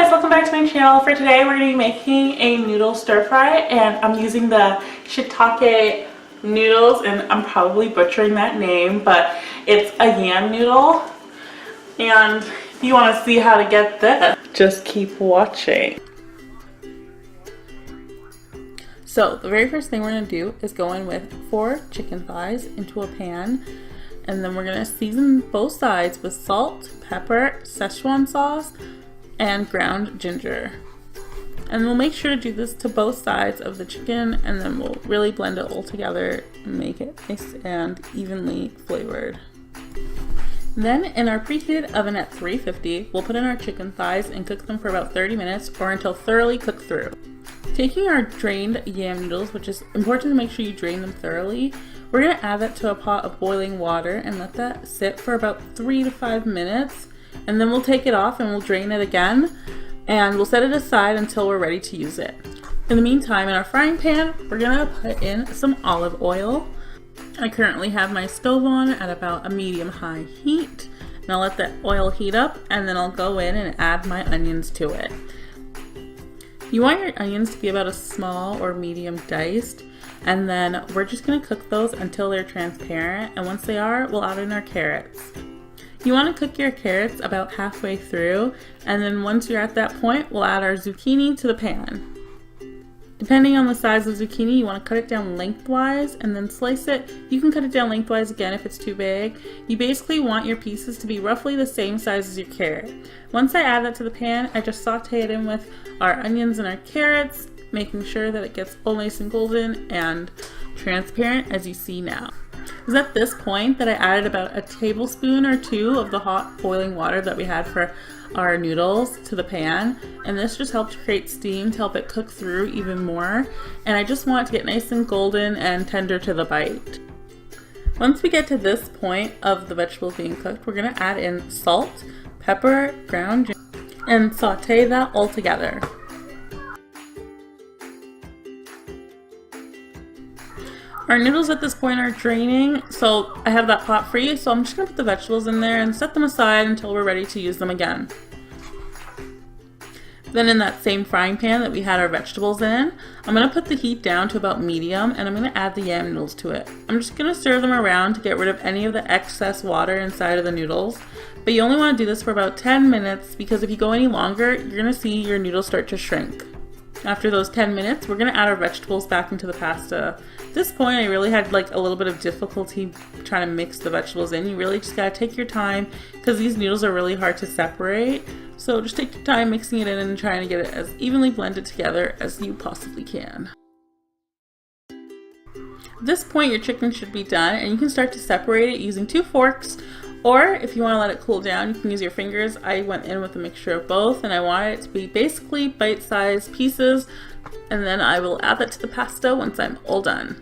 guys, welcome back to my channel. For today we're going to be making a noodle stir fry, and I'm using the shiitake noodles, and I'm probably butchering that name, but it's a yam noodle. And if you want to see how to get this, just keep watching. So the very first thing we're going to do is go in with 4 chicken thighs into a pan, and then we're going to season both sides with salt, pepper, Szechwan sauce, and ground ginger. And we'll make sure to do this to both sides of the chicken, and then we'll really blend it all together and make it nice and evenly flavored. Then in our preheated oven at 350, we'll put in our chicken thighs and cook them for about 30 minutes or until thoroughly cooked through. Taking our drained yam noodles, which is important to make sure you drain them thoroughly, we're going to add that to a pot of boiling water and let that sit for about 3 to 5 minutes. And then we'll take it off and we'll drain it again, and we'll set it aside until we're ready to use it. In the meantime, in our frying pan, we're gonna put in some olive oil. I currently have my stove on at about a medium-high heat, and I'll let the oil heat up, and then I'll go in and add my onions to it. You want your onions to be about a small or medium diced, and then we're just gonna cook those until they're transparent, and once they are, we'll add in our carrots. You want to cook your carrots about halfway through, and then once you're at that point, we'll add our zucchini to the pan. Depending on the size of zucchini, you want to cut it down lengthwise and then slice it. You can cut it down lengthwise again if it's too big. You basically want your pieces to be roughly the same size as your carrot. Once I add that to the pan, I just saute it in with our onions and our carrots, making sure that it gets all nice and golden and transparent as you see now. It was at this point that I added about a tablespoon or 2 of the hot boiling water that we had for our noodles to the pan, and this just helped create steam to help it cook through even more, and I just want it to get nice and golden and tender to the bite. Once we get to this point of the vegetables being cooked, we're going to add in salt, pepper, ground ginger, and saute that all together. Our noodles at this point are draining, so I have that pot free, so I'm just going to put the vegetables in there and set them aside until we're ready to use them again. Then in that same frying pan that we had our vegetables in, I'm going to put the heat down to about medium, and I'm going to add the yam noodles to it. I'm just going to stir them around to get rid of any of the excess water inside of the noodles, but you only want to do this for about 10 minutes because if you go any longer, you're going to see your noodles start to shrink. After those 10 minutes, we're going to add our vegetables back into the pasta. At this point, I really had like a little bit of difficulty trying to mix the vegetables in. You really just got to take your time because these noodles are really hard to separate. So just take your time mixing it in and trying to get it as evenly blended together as you possibly can. At this point, your chicken should be done, and you can start to separate it using 2 forks. Or if you want to let it cool down, you can use your fingers. I went in with a mixture of both, and I wanted it to be basically bite-sized pieces, and then I will add that to the pasta once I'm all done.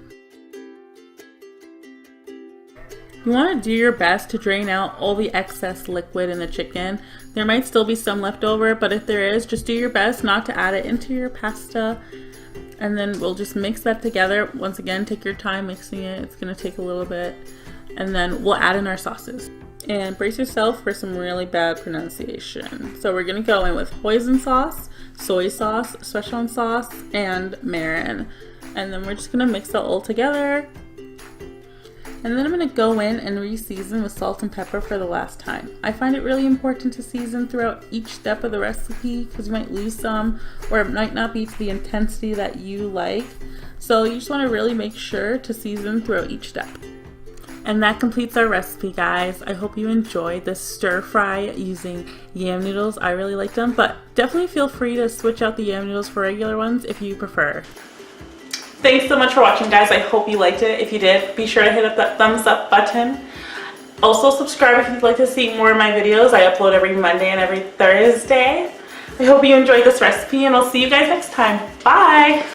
You want to do your best to drain out all the excess liquid in the chicken. There might still be some left over, but if there is, just do your best not to add it into your pasta. And then we'll just mix that together. Once again, take your time mixing it. It's going to take a little bit. And then we'll add in our sauces. And brace yourself for some really bad pronunciation. So we're going to go in with Hoisin sauce, soy sauce, Szechwan sauce, and Mirin. And then we're just going to mix it all together. And then I'm going to go in and re-season with salt and pepper for the last time. I find it really important to season throughout each step of the recipe because you might lose some, or it might not be to the intensity that you like. So you just want to really make sure to season throughout each step. And that completes our recipe, guys. I hope you enjoyed this stir fry using yam noodles. I really liked them, but definitely feel free to switch out the yam noodles for regular ones if you prefer. Thanks so much for watching, guys. I hope you liked it. If you did, be sure to hit up that thumbs up button. Also subscribe if you'd like to see more of my videos. I upload every Monday and every Thursday. I hope you enjoyed this recipe, and I'll see you guys next time. Bye!